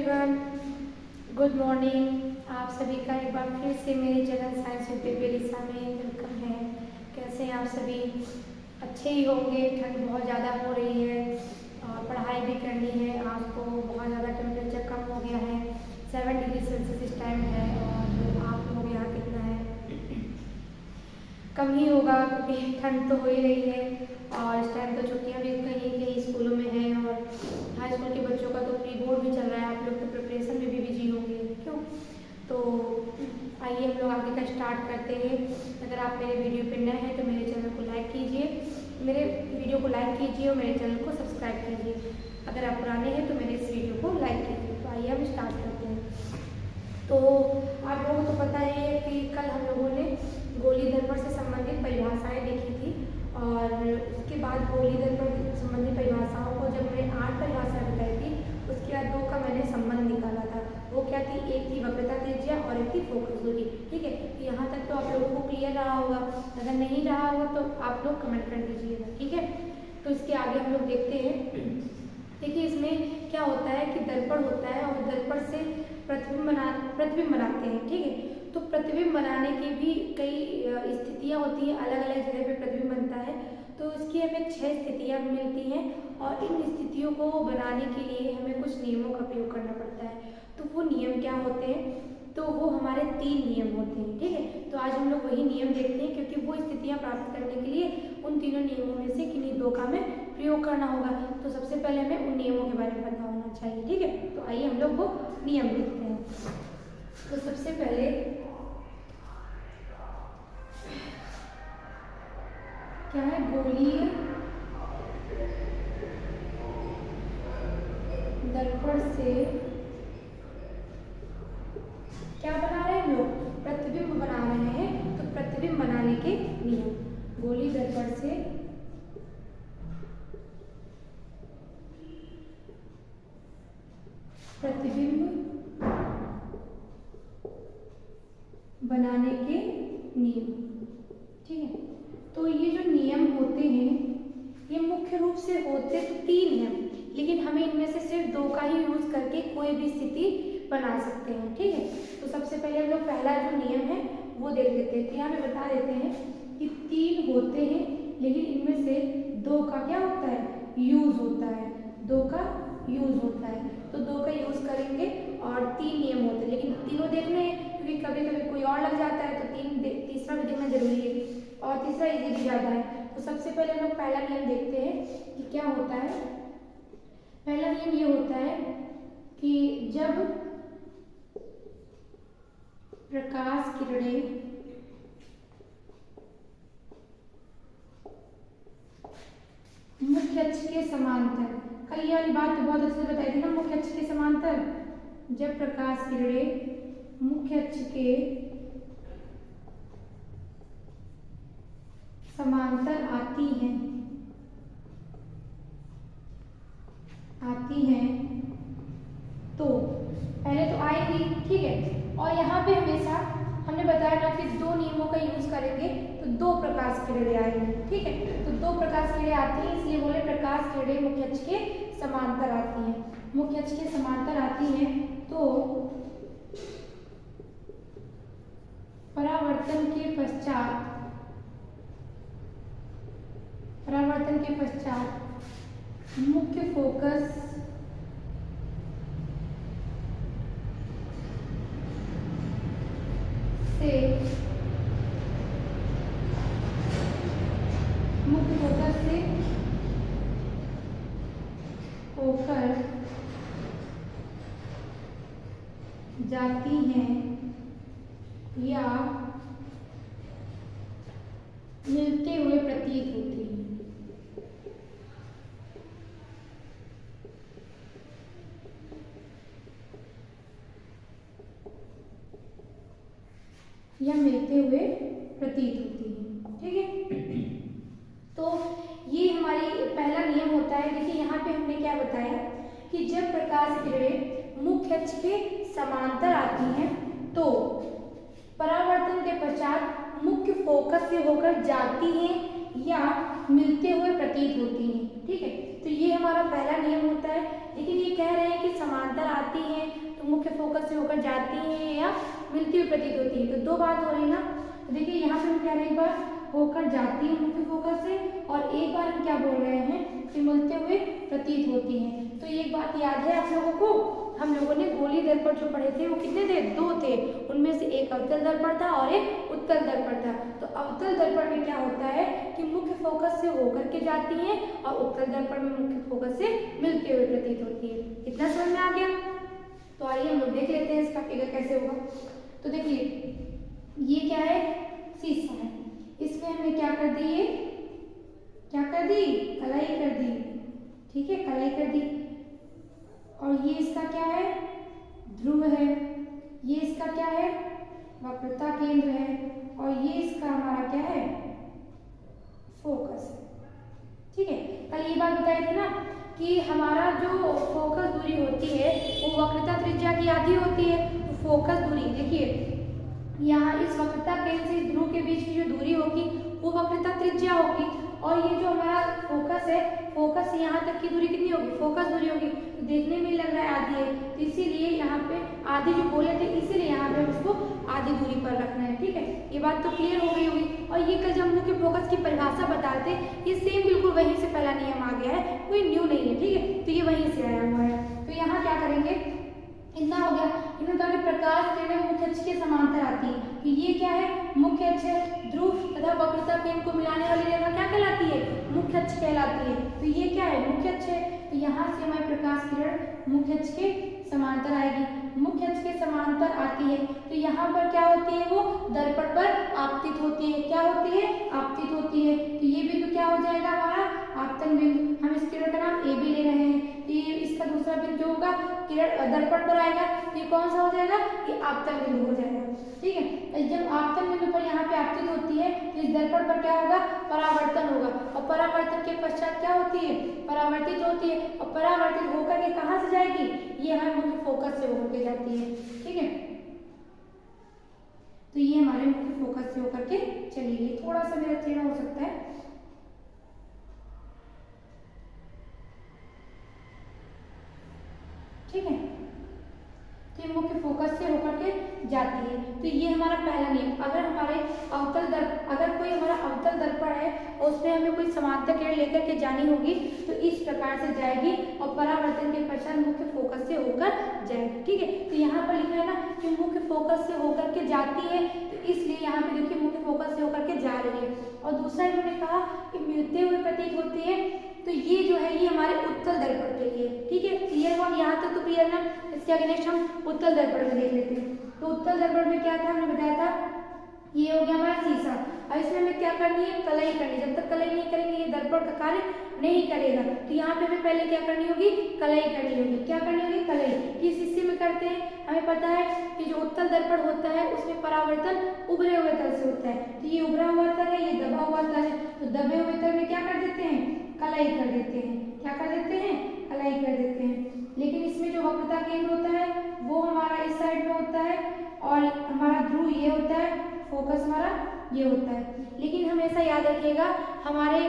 Everyone, good morning. आप सभी का एक बार फिर से मेरे चैनल साइंस विद बेलिसा में वेलकम है। कैसे हैं आप सभी? अच्छे ही होंगे। ठंड बहुत ज़्यादा हो रही है और पढ़ाई भी करनी है। आज तो बहुत ज़्यादा टेम्परेचर कम हो गया है, 7 डिग्री सेल्सियस इस टाइम है। और आप लोग यहाँ कितना है? कम ही होगा क्योंकि ठंड तो हो ही रही है और इस टाइम तो छुट्टियाँ भी कहीं कहीं स्कूलों में हैं और हाई स्कूल के बच्चों का तो प्री बोर्ड भी चल रहा है। आप लोग तो प्रिपरेशन में भी बिजी होंगे, क्यों? तो आइए हम लोग आगे का स्टार्ट करते हैं। अगर आप मेरे वीडियो पे नए हैं तो मेरे चैनल को लाइक कीजिए, मेरे वीडियो को लाइक कीजिए और मेरे चैनल को सब्सक्राइब कीजिए। अगर आप पुराने हैं तो मेरे इस वीडियो को लाइक कीजिए। तो आइए हम स्टार्ट करते हैं। तो आप लोगों को तो पता है कि कल हम लोगों ने गोली दर्पण से संबंधित परिभाषाएं देखी थी और उसके बाद गोली दर्पण से संबंधित परिभाषाओं को जब मैं 8 परिभाषा बताई थी, उसके बाद 2 का मैंने संबंध निकाला था। वो क्या थी? एक थी वक्रता त्रिज्या और एक थी फोकस दूरी। ठीक है, यहाँ तक तो आप लोगों को क्लियर रहा होगा। अगर नहीं रहा होगा तो आप लोग कमेंट कर दीजिएगा। ठीक है, तो इसके आगे हम लोग देखते हैं। देखिए इसमें क्या होता है कि दर्पण होता है और दर्पण से प्रतिबिंब बनाते हैं। ठीक है, तो प्रतिबिंब बनाने की भी कई स्थितियाँ होती हैं, अलग अलग जगह पे प्रतिबिंब बनता है। तो इसकी हमें 6 स्थितियाँ मिलती हैं और इन स्थितियों को बनाने के लिए हमें कुछ नियमों का प्रयोग करना पड़ता है। तो वो नियम क्या होते हैं? तो वो हमारे 3 नियम होते हैं। ठीक है, तो आज हम लोग वही नियम देखते हैं क्योंकि वो स्थितियाँ प्राप्त करने के लिए उन तीनों नियमों में से किन्हीं 2 का हमें प्रयोग करना होगा। तो सबसे पहले हमें उन नियमों के बारे में पता होना चाहिए। ठीक है, तो आइए हम लोग वो नियम देखते हैं। तो सबसे पहले क्या है? गोलीय दर्पण से क्या बना रहे हैं हम लोग? प्रतिबिंब बना रहे हैं। तो प्रतिबिंब बनाने के नियम, गोली दर्पण से प्रतिबिंब बनाने के नियम। ठीक है, तो ये जो नियम होते हैं ये मुख्य रूप से होते तो 3 हैं, लेकिन हमें इनमें से सिर्फ 2 का ही यूज करके कोई भी स्थिति बना सकते हैं। ठीक है, तो सबसे पहले हम लोग पहला जो नियम है वो देख लेते हैं। तो यहाँ पे बता देते हैं कि 3 होते हैं लेकिन इनमें से 2 का क्या होता है? यूज होता है। 2 का यूज होता है, तो 2 का यूज करेंगे और 3 नियम होते हैं, लेकिन तीनों देखने हैं क्योंकि कभी कभी कोई और लग जाता है तो तीसरा भी देखना जरूरी है और तीसरा इजी भी ज़्यादा है। तो सबसे पहले हम लोग पहला नियम देखते हैं कि क्या होता है। पहला नियम ये होता है कि जब प्रकाश किरणें मुख्य अक्ष के समांतर, कल ये वाली बात तो बहुत अच्छे से बताई थी ना, मुख्य अक्ष के समांतर। जब प्रकाश किरणें मुख्य अक्ष के समांतर आती हैं तो पहले तो आएगी। ठीक है, और यहाँ पे हमेशा हमने बताया ना कि 2 नियमों का यूज करेंगे तो 2 प्रकाश किरणें आएंगी। ठीक है, तो 2 प्रकाश किरणें आती हैं, इसलिए बोले प्रकाश किरणें मुख्य अक्ष के समांतर आती हैं। मुख्य अक्ष के समांतर आती हैं तो परावर्तन के पश्चात मुख्य फोकस से होकर जाती हैं या मिलते हुए प्रतीत होती हैं। या मिलते हुए प्रतीत होती है। ठीक है, तो ये हमारी पहला नियम होता है। देखिए यहाँ पे हमने क्या बताया कि जब प्रकाश किरणें मुख्य अक्ष के समांतर आती हैं तो परावर्तन के पश्चात मुख्य फोकस से होकर जाती हैं या मिलते हुए प्रतीत होती हैं। ठीक है, तो ये हमारा पहला नियम होता है। लेकिन ये कह रहे हैं कि समांतर आती हैं तो मुख्य फोकस से होकर जाती हैं या मिलती हुई प्रतीत होती है। तो दो बात हो रही ना। तो देखिए यहाँ पे हम कह रहे हैं एक बार होकर जाती है मुख्य फोकस से, और एक बार हम क्या बोल रहे हैं कि मिलते हुए प्रतीत होती हैं। तो एक बात याद है आप लोगों को, हम लोगों ने गोलीय दर्पण जो पढ़े थे वो कितने थे? 2 थे। उनमें से एक अवतल दर्पण था और एक उत्तल दर्पण था। तो अवतल दर्पण में क्या होता है कि मुख्य फोकस से होकर के जाती है और उत्तल दर्पण में मुख्य फोकस से मिलते हुए प्रतीत होती है। इतना समझ में आ गया? तो आइए हम लोग देख लेते हैं इसका फिगर कैसे होगा। तो देखिए ये क्या है? शीशा है। इसमें हमने क्या कर दी? ये क्या कर दी? कलाई कर दी। ठीक है, कलाई कर दी। और ये इसका क्या है? ध्रुव है। ये इसका क्या है? वक्रता केंद्र है। और ये इसका हमारा क्या है? फोकस है। ठीक है, कल ये बात बताई थी ना कि हमारा जो फोकस दूरी होती है वो वक्रता त्रिज्या की आधी होती है। तो फोकस दूरी देखिए यहाँ इस वक्रता केंद्र से इस ध्रुव के बीच की जो दूरी होगी वो वक्रता त्रिज्या होगी, और ये जो हमारा फोकस है, फोकस यहाँ तक की दूरी कितनी होगी? फोकस दूरी होगी। तो देखने में लग रहा है आधी है, तो इसीलिए यहाँ पे आधी जो बोले थे इसीलिए यहाँ पे उसको आधी दूरी पर रखना है। ठीक है, ये बात तो क्लियर हो गई होगी। और ये कल जब हम लोग के फोकस की परिभाषा बताते ये सेम बिल्कुल वहीं से पहला नियम आ गया है, कोई न्यू नहीं है। ठीक है, तो ये वहीं से आया हुआ है। तो यहाँ क्या करेंगे? इतना हो गया। इन्होंने कहा कि प्रकाश किरणें मुख्य अक्ष के समांतर आती है। कि ये क्या है? मुख्य अक्ष है। ध्रुव तथा वक्रता केंद्र को मिलाने वाली रेखा क्या कहलाती है? मुख्य अक्ष कहलाती है। तो ये क्या है? मुख्य अक्ष है। तो यहाँ से हमारी प्रकाश किरण मुख्य अक्ष के समांतर आएगी। मुख्य अक्ष के समांतर आती है तो यहाँ पर क्या होती है? वो दर्पण पर आपतित होती है। क्या होती है? आपतित होती है। तो ये बिंदु क्या हो जाएगा? हमारा आपतन बिंदु। हम इस किरण का नाम ए बी ले रहे हैं। तो ये इसका दूसरा बिंदु होगा किरण दर्पण पर आएगा। ये कौन सा हो जाएगा? ये आपतन बिंदु हो जाएगा। ठीक है, जब आपतन बिंदु पर यहाँ पे आपतित होती है तो इस दर्पण पर क्या होगा? परावर्तन होगा। और परावर्तन के पश्चात क्या होती है? परावर्तित होती है। और परावर्तित होकर के कहाँ से जाएगी? ये हमारे मुख्य फोकस से होकर के जाती है। ठीक है, तो ये हमारे मुख्य फोकस से होकर के चली गई। थोड़ा सा मेरा टेढ़ा हो सकता है। ठीक है, तो ये मुख्य फोकस से होकर के जाती है। तो ये हमारा पहला नियम। अगर हमारे अगर कोई हमारा अवतल दर्पण है और उसमें हमें कोई समांतर किरण लेकर के जानी होगी तो इस प्रकार से जाएगी और परावर्तन के पश्चात मुख्य फोकस से होकर जाएगी। ठीक है, तो यहाँ पर लिखा है ना कि मुख्य फोकस से होकर के जाती है, तो इसलिए यहाँ पे देखिए मुख्य फोकस से होकर के जा रही है। और दूसरा इन्होंने कहा कि मिलते हुए प्रतीत होती है, तो ये जो है ये हमारे उत्तल दर्पण के लिए। ठीक है, क्लियर हुआ? यहाँ तक तो क्लियर ना। इसके आगे नेक्स्ट हम उत्तल दर्पण में देख लेते हैं। तो उत्तल दर्पण में क्या था? हमने बताया था ये हो गया हमारा शीशा। और इसमें हमें क्या करनी है? कलाई करनी। जब तक कलाई नहीं करेंगे ये दर्पण का कार्य नहीं करेगा। तो यहाँ पे हमें पहले क्या करनी होगी? कलाई करनी होगी। क्या करनी होगी? कलाई। किस हिस्से में करते हैं? हमें पता है कि जो उत्तल दर्पण होता है उसमें परावर्तन उभरे हुए तल से होता है। तो ये उभरा हुआ तल है, ये दबा हुआ तल है। तो दबे हुए तल में क्या कर देते हैं? कलाई कर देते हैं। क्या कर देते हैं? कलाई कर देते हैं। लेकिन इसमें जो वक्रता केंद्र होता है वो हमारा इस साइड में होता है और हमारा ध्रुव ये होता है, फोकस हमारा ये होता है। लेकिन हमेशा याद रखिएगा हमारे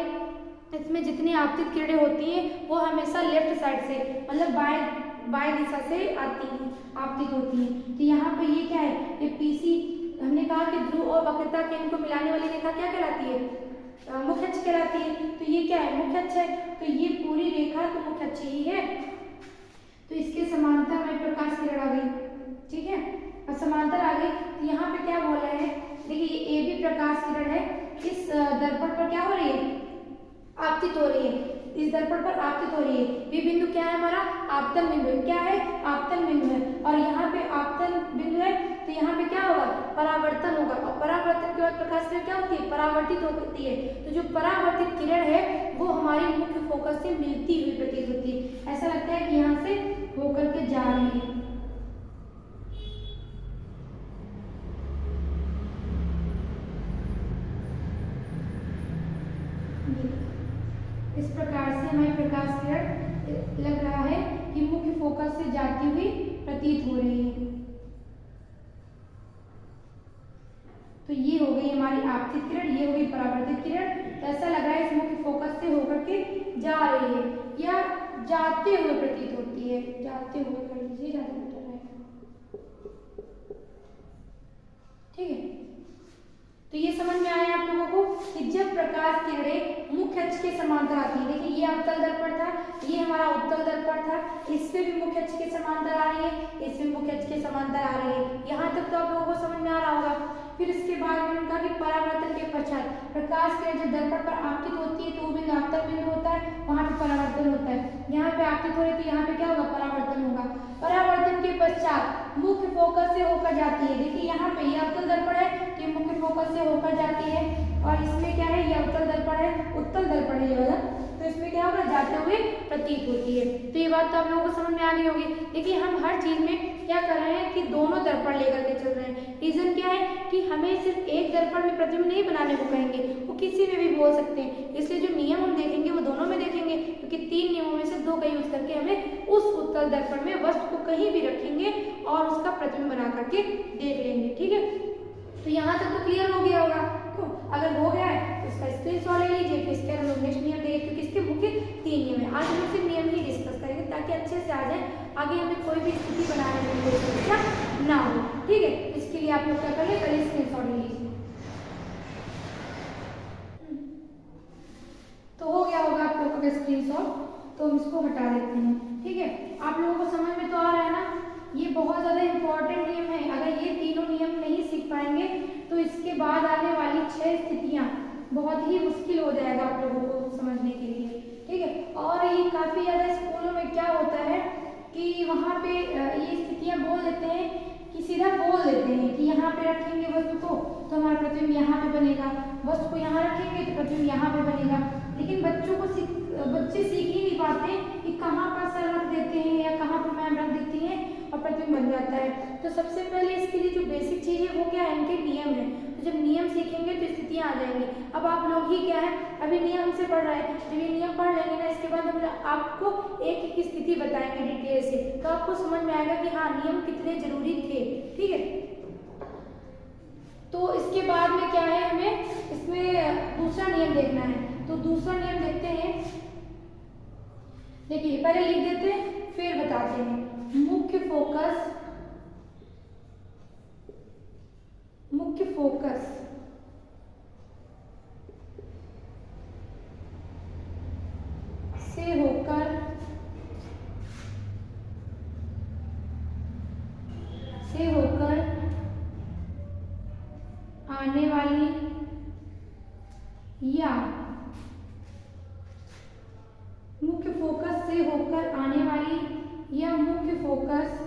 इसमें जितनी आपतित किरणें होती हैं वो हमेशा लेफ्ट साइड से मतलब बाएं दिशा से आती हैं, आपतित होती हैं। तो यहाँ पे ये क्या है? ये पीसी। हमने कहा कि ध्रुव और वक्रता केंद्र को मिलाने वाली रेखा क्या कहलाती है? मुख्य अक्ष कहलाती है। तो ये क्या है? मुख्य अक्ष है। तो ये पूरी रेखा तो मुख्य अक्ष ही है। तो इसके समांतर हमें प्रकाश किरण आ गई। ठीक है, और समांतर आ गई। तो यहाँ पे क्या बोल रहे हैं? देखिए ये ए भी प्रकाश किरण है। इस दर्पण पर क्या हो रही है? आपतित हो रही है। इस दर्पण पर आपतित हो रही है। ये बिंदु क्या है? हमारा आपतन बिंदु है। क्या है? आपतन बिंदु है। और यहाँ पे आपतन बिंदु है तो यहाँ पे क्या होगा? परावर्तन होगा। और परावर्तन के बाद प्रकाश किरण क्या होती है? परावर्तित होती है। तो जो परावर्तित किरण है वो हमारी मुख्य फोकस से मिलती हुई प्रतीत होती है। ऐसा लगता है कि यहाँ से होकर के जा रही है। इस प्रकार से हमारी प्रकाश किरण लग रहा है कि मुख्य फोकस से जाती हुई प्रतीत हो रही है। तो ये हो गई हमारी आपतित किरण, ये हो गई परावर्तित किरण। तो ऐसा लग रहा है इस मुख्य फोकस से होकर के जा रही है या जाते हुए प्रतीत होती है, जाते हुए कर लीजिए, ज्यादा बेटर रहेगा। ठीक है, तो ये समझ में आया आप लोगों को कि जब प्रकाश किरणें मुख्य अक्ष के समांतर आती है, देखिए ये अवतल दर्पण था, ये हमारा उत्तल दर्पण था, इससे भी मुख्य अक्ष के समांतर आ रही है, इसमें मुख्य अक्ष के समांतर आ रही है। यहाँ तक तो आप लोगों को समझ में आ रहा होगा। फिर इसके बाद मैंने कहा कि परावर्तन के पश्चात प्रकाश किरण जब दर्पण पर आपतित होती है तो वो बिंदु आपतन बिंदु होता है, वहां पे परावर्तन होता है। यहाँ पे आपतित हो रही है तो यहाँ पे क्या होगा, परावर्तन होगा। परावर्तन के पश्चात मुख्य फोकस से होकर जाती है, देखिए यहाँ पे ये अवतल दर्पण है तो ये मुख्य फोकस से होकर जाती है, और इसमें क्या है, ये अवतल दर्पण है, उत्तल दर्पण है ये वाला, तो इसमें क्या होगा, जाते हुए प्रतीत होती है। तो ये बात तो आप लोगों को समझ में आ गई होगी। देखिए हम हर चीज में क्या कर रहे हैं कि दोनों दर्पण लेकर के चल रहे हैं। रीजन क्या है कि हमें सिर्फ एक दर्पण में प्रतिबिंब नहीं बनाने को कहेंगे, वो किसी में भी बोल सकते हैं। इसलिए जो नियम हम देखेंगे वो दोनों में देखेंगे, क्योंकि 3 नियमों में से 2 का यूज करके हमें उस उत्तल दर्पण में वस्तु को कहीं भी रखेंगे और उसका प्रतिबिंब बना करके देख लेंगे। ठीक है, तो यहाँ तक तो क्लियर हो गया होगा। तो अगर हो गया है तो इसका स्क्रीनशॉट ले लीजिए, फिर इसके हम लोग नेक्स्ट नियम देखेंगे, क्योंकि इसके मुख्य 3 नियम है। आज हम सिर्फ नियम ही डिस्कस करेंगे ताकि अच्छे से आ जाए, आगे हमें कोई भी स्थिति बनाने में कोई समस्या ना हो। ठीक है, इसके लिए आप लोग क्या कर ले, पहले स्क्रीनशॉट ले लीजिए। तो हो गया होगा आप लोगों का स्क्रीनशॉट, तो हम इसको हटा देते हैं। ठीक है, आप लोगों को समझ में तो आ रहा है ना, ये बहुत ज्यादा इंपॉर्टेंट नियम है। अगर ये तीनों नियम नहीं सीख पाएंगे तो इसके बाद आने वाली 6 स्थितियां बहुत ही मुश्किल हो जाएगा आप लोगों को समझने के लिए। ठीक है, और ये काफी ज्यादा स्कूलों में क्या होता है कि वहाँ पे ये स्थितियां बोल देते हैं कि सीधा बोल देते हैं कि यहाँ पे रखेंगे वस्तु को तो हमारा प्रतिबिंब यहाँ पे बनेगा, वस्तु को यहाँ रखेंगे तो प्रतिबिंब यहाँ पे बनेगा। लेकिन बच्चे सीख ही नहीं पाते कि कहाँ पर सर रख देते हैं या कहाँ पर मैम रख देती हैं और प्रतिबिंब बन जाता है। तो सबसे पहले इसके लिए जो बेसिक चीज है वो क्या है, इनके नियम है। तो जब नियम सीखेंगे तो स्थितियां आ जाएंगी। अब आप लोग ही क्या है, अभी नियम हमसे पढ़ रहे हैं, जब ये नियम पढ़ लेंगे ना, इसके बाद हम आपको एक एक स्थिति बताएंगे डिटेल से, तो आपको समझ में आएगा कि हाँ नियम कितने जरूरी थे। ठीक है, तो इसके बाद में क्या है, हमें इसमें दूसरा नियम देखना है। तो दूसरा नियम देखते हैं, देखिए पहले लिख देते हैं फिर बताते हैं। मुख्य फोकस से होकर आने वाली या मुख्य फोकस से होकर आने वाली या मुख्य फोकस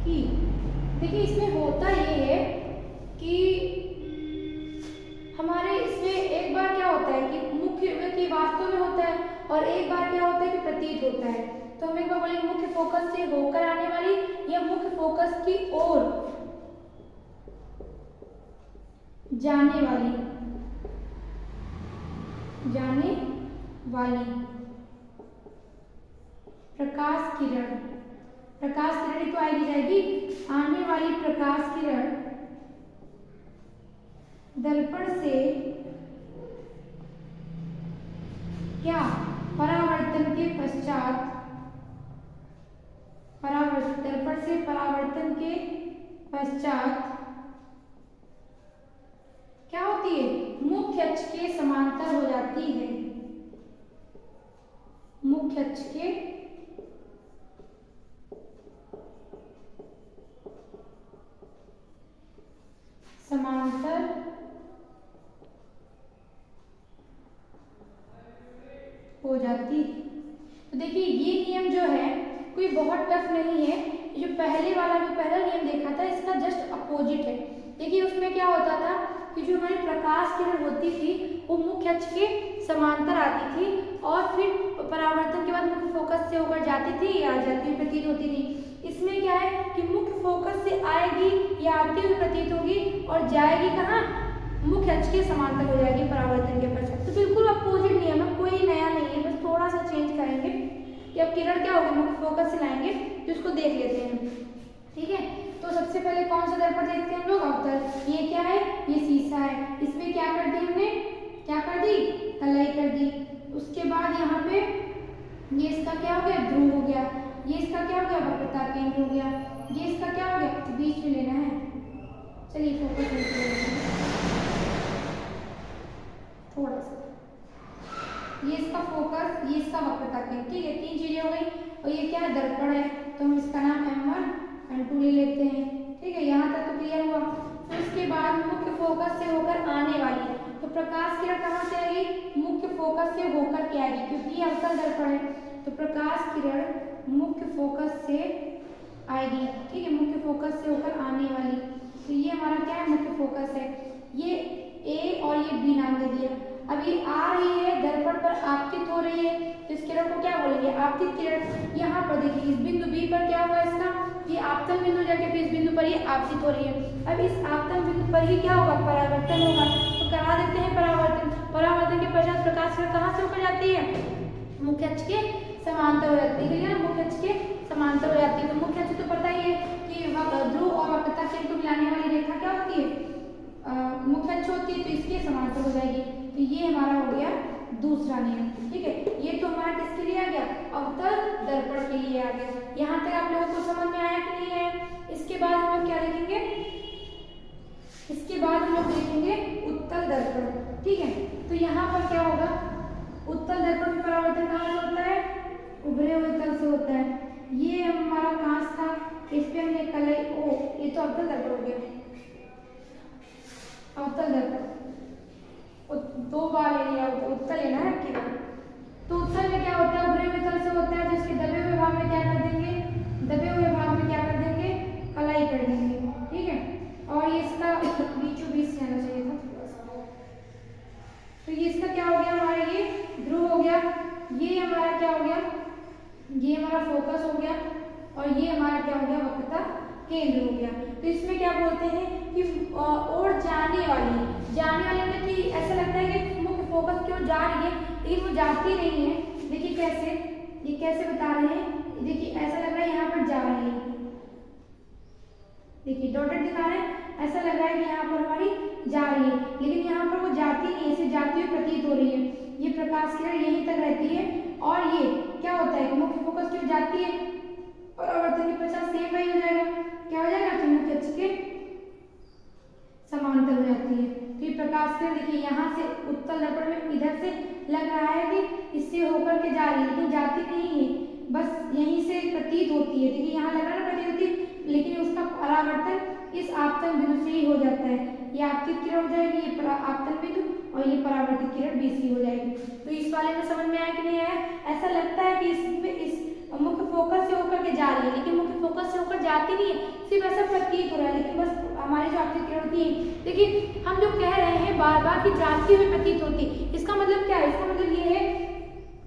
की, देखिए इसमें होता ये है कि हमारे इसमें एक बार क्या होता है कि मुख्य की वास्तव में होता है और एक बार क्या होता है कि प्रतीत होता है। तो हम एक बार बोलेंगे मुख्य फोकस से होकर आने वाली या मुख्य फोकस की ओर जाने वाली प्रकाश किरण तो आएगी जाएगी, आने वाली प्रकाश किरण दर्पण से क्या परावर्तन के पश्चात दर्पण से परावर्तन के पश्चात क्या होती है, मुख्य अक्ष के समांतर हो जाती है। मुख्य अक्ष के समांतर हो जाती। तो देखिए ये नियम जो है कोई बहुत टफ नहीं है, जो पहला नियम देखा था इसका जस्ट अपोजिट है। देखिए उसमें क्या होता था कि जो हमारी प्रकाश किरण होती थी वो मुख्य अक्ष के समांतर आती थी और फिर परावर्तन के बाद मुख्य फोकस से होकर जाती थी या जाती हुई प्रतीत होती थी। इसमें क्या है कि मुख्य फोकस से आएगी या आती हुई प्रतीत होगी और जाएगी कहाँ, मुख्य अक्ष के समांतर हो जाएगी परावर्तन के पश्चात। तो बिल्कुल अपोजिट नियम है, कोई नया नहीं है, बस थोड़ा सा चेंज करें अब किरण क्या होगी, मुख्य फोकस से लाएंगे तो इसको देख लेते हैं। ठीक है, तो सबसे पहले कौन सा दर्पण देखते हैं हम लोग, अवतल। ये क्या है, ये शीशा है, इसमें क्या कर दी हमने, क्या कर दी, कलाई कर दी। उसके बाद यहाँ पे ये इसका क्या हो गया, ध्रुव हो गया, ये इसका क्या हो गया, वक्रता केंद्र हो गया, ये इसका क्या हो गया, बीच में लेना है। चलिए फोकस थोड़ा सा, ये इसका फोकस, ये इसका वक्रता केंद्र। ठीक है, 3 चीजें हो गई। और ये क्या है, दर्पण है, तो हम इसका नाम M1 M2 ले लेते हैं। ठीक है, यहाँ तक तो क्लियर हुआ। फिर उसके बाद मुख्य फोकस से होकर आने वाली, तो प्रकाश किरण कहाँ से आएगी, मुख्य फोकस से होकर के आएगी, क्योंकि ये अवतल दर्पण है। तो प्रकाश किरण मुख्य फोकस से आएगी। ठीक है, मुख्य फोकस से होकर आने वाली, तो ये हमारा क्या है, मुख्य फोकस है। ये A और ये B नाम दे दिया। अब ये आ रही है, दर्पण पर आपतित हो रही है, तो इस किरण को क्या बोलेंगे, आपतित किरण। यहाँ पर देखिए, इस बिंदु B पर क्या हुआ इसका, ये आपतन बिंदु जाके फिर इस बिंदु पर ये आपतित हो रही है। अब इस आपतन बिंदु पर ही क्या होगा, परावर्तन होगा। तो करा देते हैं परावर्तन। परावर्तन के पश्चात प्रकाश किरण कहाँ से होकर जाती है, मुख्य अक्ष के समांतर हो जाती है। मुख्य अक्ष के समांतर हो जाती है। तो मुख्य अक्ष तो पता ही है कि ध्रुव और वक्रता केंद्र को मिलाने वाली रेखा क्या होती है, मुख्य अक्ष होती है, तो इसके समांतर हो जाएगी। तो ये हमारा हो गया दूसरा नियम। ठीक है, ये तो हमारा किसके लिए आ गया, अवतल दर्पण के लिए आ गया। यहाँ तक आप लोगों को समझ में आया कि नहीं आया। इसके बाद हम लोग क्या देखेंगे, इसके बाद हम लोग देखेंगे उत्तल दर्पण। ठीक है, तो यहाँ पर क्या होगा, उत्तल दर्पण में परावर्तन कहाँ से होता है, उभरे हुए तल से होता है। ये हमारा कांच था, इस पे हमने कलाई ओ, ये तो अवतल दर्पण हो गया, अवतल दर्पण। 2 बार ले लिया, उत्तल लेना है आपके बार। तो उत्तल में क्या होता है, उभरे हुए तल से होता है, जिसके दबे हुए भाग में क्या कर देंगे, दबे हुए भाग में क्या कर देंगे, कलाई कर देंगे। ठीक है, और ये इसका बीचों बीच से आना चाहिए था थोड़ा सा। तो ये इसका क्या हो गया हमारा, ये ध्रुव हो गया, ये हमारा क्या हो गया, ये हमारा फोकस हो गया, और ये हमारा क्या हो गया, वक्रता केंद्र हो गया। तो इसमें क्या बोलते हैं कि और जाने वाली में कि ऐसा लगता है कि मुख्य फोकस की ओर जा रही है, लेकिन वो जाती नहीं है। देखिए कैसे, ये कैसे बता रहे हैं, देखिए ऐसा लग रहा है यहाँ पर जा रही है, देखिए डॉटेड दिखा रहे हैं, ऐसा लग रहा है कि यहाँ पर हमारी जा रही है, लेकिन यहाँ पर वो जाती नहीं है, इसे जाती हुई प्रतीत हो रही है। ये प्रकाश किरण यहीं तक रहती है, और ये क्या होता है, मुख्य फोकस की ओर जाती है, परावर्तन के पश्चात सेम वही हो जाएगा, क्या हो जाएगा, तो मुख्य अक्ष के समांतर हो जाती है। तो ये प्रकाश किरण देखिए यहाँ से उत्तल दर्पण में इधर से लग रहा है कि इससे होकर के जा रही है, लेकिन जाती नहीं है, बस यहीं से प्रतीत होती है। देखिए यहाँ लग रहा है प्रतीत होती है, लेकिन उसका परावर्तन इस आपतन बिंदु से ही हो जाता है। ये आपतित किरण हो जाएगी, ये आपतन बिंदु, और ये परावर्तित किरण BC हो जाएगी। तो इस वाले में समझ में आया कि नहीं आया। ऐसा लगता है कि इसमें इस मुख्य फोकस से होकर के जा रही है, लेकिन मुख्य फोकस से होकर जाती नहीं है, सिर्फ ऐसा प्रतीत हो रहा है, लेकिन बस हमारी जो आपतित किरण होती है, देखिए हम जो कह रहे हैं बार बार कि जाती हुई प्रतीत होती, इसका मतलब क्या है, इसका मतलब ये है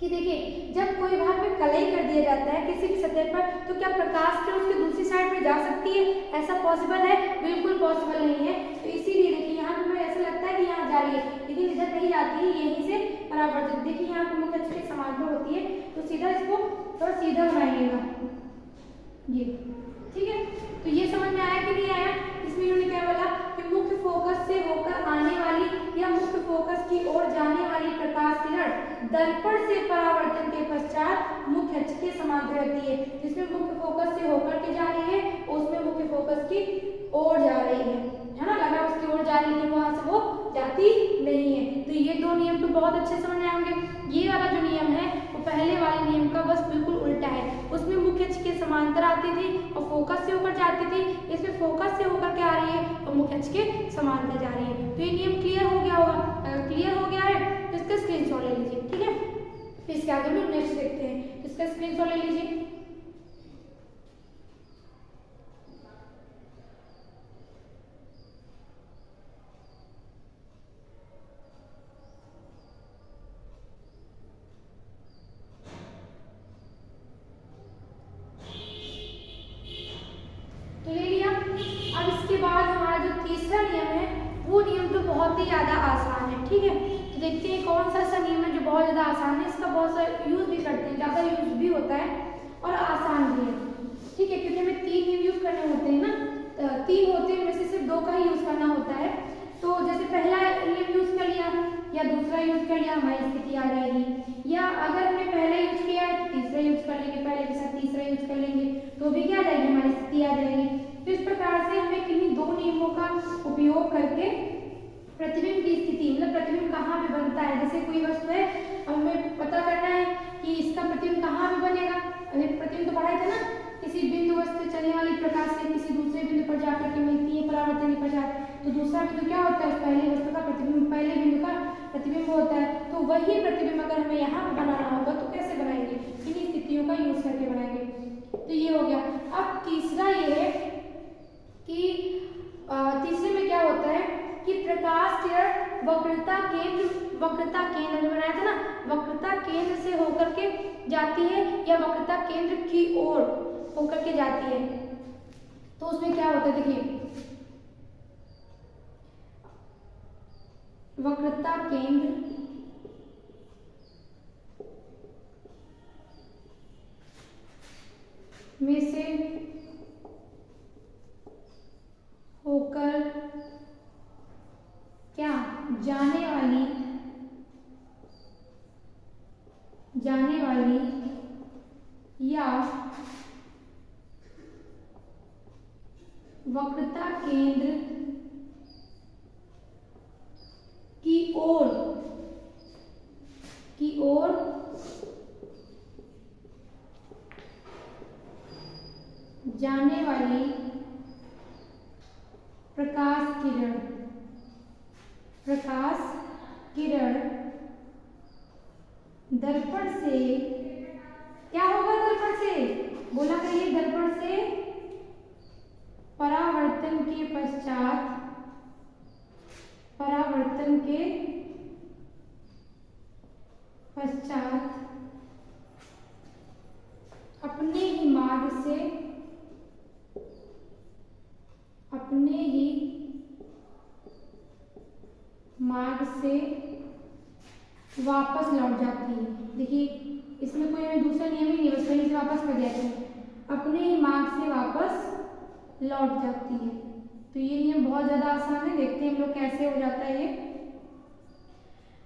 कि देखिए जब कोई भाग में कलई कर दिया जाता है किसी भी सतह पर, तो क्या प्रकाश किरण उसके दूसरी साइड में जा सकती है, ऐसा पॉसिबल है, बिल्कुल पॉसिबल नहीं है। तो इसीलिए देखिए यहाँ पर ऐसा लगता है कि यहाँ जा रही है, लेकिन इधर नहीं जाती है, यहीं से परावर्तित। देखिए यहाँ पर मुख्य अक्ष के समांतर होती है, तो सीधा इसको थोड़ा सीधा बनाइएगा ये। ठीक है, तो ये समझ में आया कि नहीं आया। इसमें इन्होंने क्या बोला कि मुख्य फोकस से होकर आने वाली या मुख्य फोकस की ओर जाने वाली प्रकाश किरण दर्पण से परावर्तन के पश्चात मुख्य अक्ष के समांतर रहती है। जिसमें मुख्य फोकस से होकर के जा रही है, उसमें मुख्य फोकस की ओर जा रही है ना, लगा उसकी ओर जा रही है, लेकिन वहां से वो जाती नहीं है। तो ये 2 नियम तो बहुत अच्छे समझ में आएंगे। ये वाला जो नियम है वो पहले वाले नियम का बस बिल्कुल उल्टा है। उसमें मुख्य अक्ष के समांतर आती थी और फोकस से होकर जाती थी, इसमें फोकस से होकर के आ रही है और मुख्य अक्ष के समांतर जा रही है। तो ये नियम क्लियर हो गया होगा। अगर क्लियर हो गया है तो इसका स्क्रीनशॉट ले लीजिए। ठीक है, फिर इसके आगे हम नेक्स्ट देखते हैं, तो इसका स्क्रीनशॉट ले लीजिए। वो नियम तो बहुत ही ज्यादा आसान है। ठीक है, तो देखते हैं बहुत ज़्यादा आसान है, इसका बहुत सारा यूज़ भी करते हैं, ज़्यादा यूज़ भी होता है और आसान भी है। ठीक है, क्योंकि हमें 3 ही यूज़ करने होते हैं ना, 3 होते हैं, इनमें से सिर्फ 2 का ही यूज़ करना होता है। तो जैसे पहला नियम यूज़ कर लिया या दूसरा यूज़ कर लिया, हमारी स्थिति आ जाएगी। या अगर हमने पहला यूज़ किया है तो तीसरा यूज़ कर लेंगे, पहले के साथ तीसरा यूज़ कर लेंगे, तो भी क्या आ जाएगी, हमारी स्थिति आ जाएगी। तो इस प्रकार से हमें किन्हीं 2 नियमों का उपयोग करके प्रतिबिंब की स्थिति, मतलब प्रतिबिंब कहाँ पे बनता है, जैसे कोई वस्तु है, हमें पता करना है कि इसका प्रतिबिंब कहाँ पे बनेगा। अभी प्रतिबिंब तो पढ़ाया था ना, किसी बिंदु वस्तु चलने वाली प्रकाश से किसी दूसरे बिंदु पर जाकर के मिलती है परावर्तन के पश्चात, तो दूसरा बिंदु क्या होता है, उस पहले वस्तु का प्रतिबिंब, पहले बिंदु का प्रतिबिंब होता है। तो वही प्रतिबिंब अगर हमें यहाँ पे बनाना होगा तो कैसे बनाएंगे, किन्हीं स्थितियों का यूज करके बनाएंगे। तो ये हो गया। अब तीसरा ये है कि तीसरे में क्या होता है कि प्रकाश किरण वक्रता केंद्र बनाया था ना, वक्रता केंद्र से होकर के जाती है या वक्रता केंद्र की ओर होकर के जाती है। तो उसमें क्या होता है, देखिए वक्रता केंद्र में से होकर क्या जाने वाली या वक्रता केंद्र की ओर जाने वाली प्रकाश किरण दर्पण से क्या होगा, दर्पण से बोला करिए, दर्पण से परावर्तन के पश्चात अपने ही मार्ग से वापस लौट जाती है। देखिए इसमें कोई हमें दूसरा नियम ही नहीं, बस कहीं से वापस कर जाती है, अपने ही मार्ग से वापस लौट जाती है। तो ये नियम बहुत ज्यादा आसान है, देखते हैं हम लोग कैसे हो जाता है ये।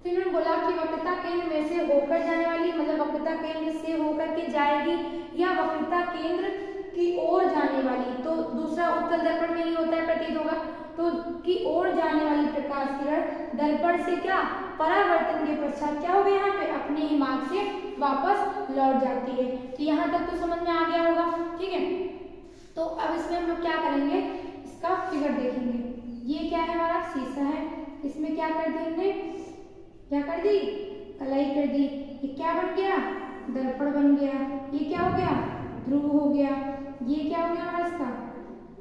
तो इन्होंने बोला कि वक्रता केंद्र में से होकर जाने वाली, मतलब वक्रता केंद्र से होकर के जाएगी या वक्रता केंद्र की ओर जाने वाली, तो दूसरा उत्तल दर्पण में ही होता है, प्रतीत होगा, तो की ओर जाने वाली प्रकाश किरण दर्पण से क्या परावर्तन के पश्चात क्या होगा, यहाँ पे अपने ही मार्ग से वापस लौट जाती है। तो यहाँ तक तो समझ में आ गया होगा, ठीक है। तो अब इसमें हम लोग क्या करेंगे, इसका फिगर देखेंगे। ये क्या है, हमारा शीशा है, इसमें क्या कर दी हमने, क्या कर दी, कलाई कर दी। ये क्या बन गया, दर्पण बन गया। ये क्या हो गया, ध्रुव हो गया। ये क्या हो गया हमारा, इसका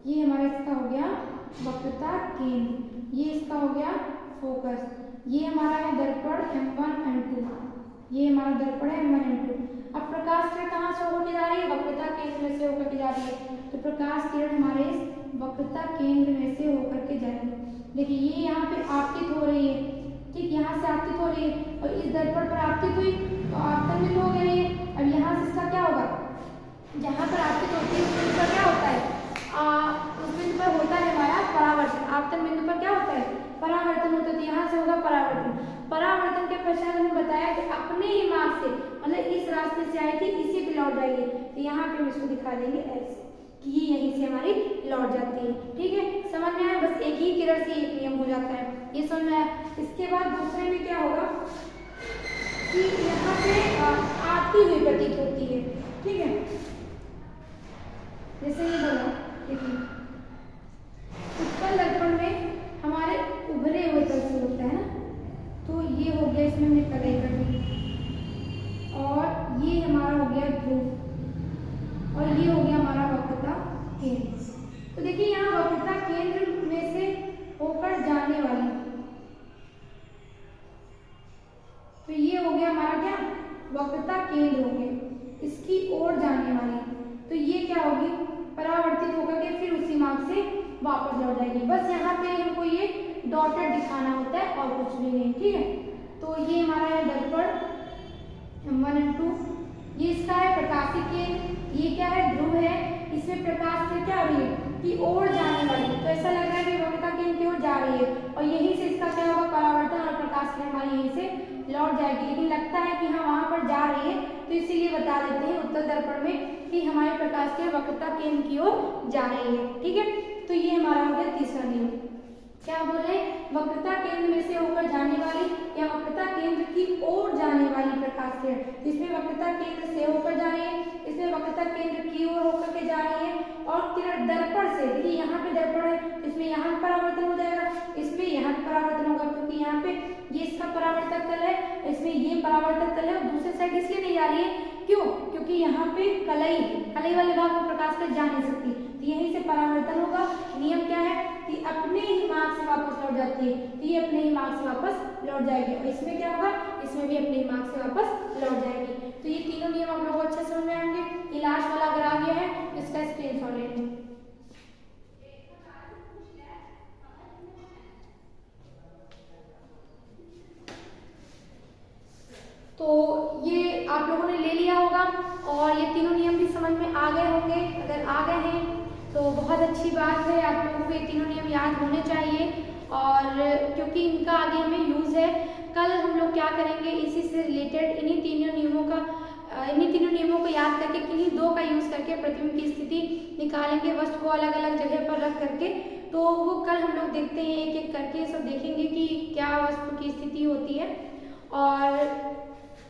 ये हमारा इसका हो गया वक्रता केंद्र, ये इसका हो गया फोकस। ये हमारा है दर्पण M1 M2, ये हमारा दर्पण है M1 M2। अब प्रकाश किरण कहाँ से होकर जा रही है, वक्रता केंद्र में से होकर के जा रही है, तो प्रकाश किरण हमारे इस वक्रता केंद्र में से होकर के जाएगी। देखिए ये यहाँ पे आपतित हो रही है, ठीक, यहाँ से आपतित हो रही है और इस दर्पण पर आपतित हुई तो आपतन बिंदु हो गया ये। अब यहाँ से इसका क्या होगा, जहाँ पर आपतित होती है उस बिंदु पर क्या होता है, उस बिंदु पर होता है हमारा परावर्तन। आपतन बिंदु पर क्या होता है, परावर्तन होता है, तो यहाँ से होगा परावर्तन। परावर्तन के पश्चात हमने बताया कि अपने ही मार्ग से, मतलब इस रास्ते से आई थी इसी पे लौट जाएगी, तो यहाँ पे हम इसको दिखा देंगे ऐसे कि ये यहीं से हमारी लौट जाती है। ठीक है, समझ में आया, बस एक ही किरण से एक नियम हो जाता है, ये समझ में आया। इसके बाद दूसरे में क्या होगा कि यहाँ पे आती हुई प्रतीत होती है, ठीक है, जैसे ये बोला, देखिए उत्तल दर्पण में हमारे उभरे हुए तल से होता है ना, तो ये हो गया, इसमें हमने कलाई कर दी, और ये हमारा हो गया ध्रुव, और ये हो गया हमारा वक्रता केंद्र। तो देखिए यहाँ वक्रता केंद्र में से होकर जाने वाली, तो ये हो गया हमारा क्या, वक्रता केंद्र हो गया, इसकी ओर जाने वाली, तो ये क्या होगी, परावर्तित होकर के फिर उसी मार्ग से वापस लौट जाएगी। बस यहाँ पे हमको ये डॉटेड दिखाना होता है और कुछ भी नहीं, ठीक है। तो ये हमारा है दर्पण ओर जाने वाली, तो ऐसा लग रहा है कि वक्रता केंद्र की ओर जा रही है और यहीं से इसका क्या होगा, परावर्तन और प्रकाश किरण हमारी यहीं से लौट जाएगी। लेकिन लगता है कि हाँ वहां पर जा रही है, तो इसीलिए बता देते हैं उत्तल दर्पण में कि हमारे प्रकाश की वक्रता केंद्र की ओर जा रही है। ठीक है, तो ये हमारा हो गया तीसरा नियम। क्या बोले, वक्रता केंद्र में से होकर जाने वाली या वक्रता केंद्र की ओर जाने वाली प्रकाश किरण। इसमें वक्रता केंद्र से होकर जा रही है, इसमें वक्रता केंद्र की ओर होकर के जा रही है और किरण दर्पण से, देखिए यहाँ पे दर्पण है, इसमें यहाँ परावर्तन हो जाएगा, इसमें यहाँ परावर्तन होगा, क्योंकि यहाँ पे ये इसका परावर्तक तल है, इसमें ये परावर्तक तल है और दूसरे साइड इसलिए नहीं जा रही है, क्यों, क्योंकि यहाँ पे कलई वाले भाग में प्रकाश कर जा नहीं सकती, तो यहीं से परावर्तन होगा। नियम क्या है कि अपने ही मार्ग से वापस लौट जाती है, तो ये अपने ही मार्ग से वापस लौट जाएगी और इसमें क्या होगा, इसमें भी अपने ही मार्ग से वापस लौट जाएगी। तो ये तीनों नियम आप लोगों को अच्छे समझ में आएंगे। ये लास्ट वाला अगर आ गया है इसका स्क्रीनशॉट ले लें। तो ये आप लोगों ने ले लिया होगा और ये तीनों नियम भी समझ में आ गए होंगे। अगर आ गए हैं तो बहुत अच्छी बात है, आप लोगों को ये तीनों नियम याद होने चाहिए और क्योंकि इनका आगे हमें यूज़ है। कल हम लोग क्या करेंगे, इसी से रिलेटेड इन्हीं तीनों नियमों को याद करके किन्हीं दो का यूज़ करके प्रतिबिंब की स्थिति निकालेंगे, वस्तु को अलग अलग जगह पर रख करके। तो वो कल हम लोग देखते हैं, एक एक करके सब देखेंगे कि क्या वस्तु की स्थिति होती है। और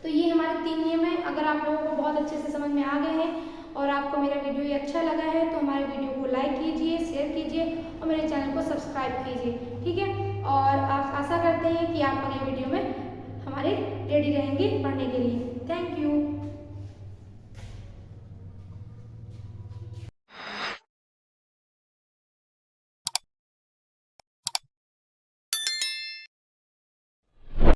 तो ये हमारे 3 नियम हैं। अगर आप लोगों को बहुत अच्छे से समझ में आ गए हैं और आपको मेरा वीडियो ये अच्छा लगा है तो हमारे वीडियो को लाइक कीजिए, शेयर कीजिए और मेरे चैनल को सब्सक्राइब कीजिए। ठीक है, और आप आशा करते हैं कि आप अगले वीडियो में हमारे रेडी रहेंगे पढ़ने के लिए। Thank you.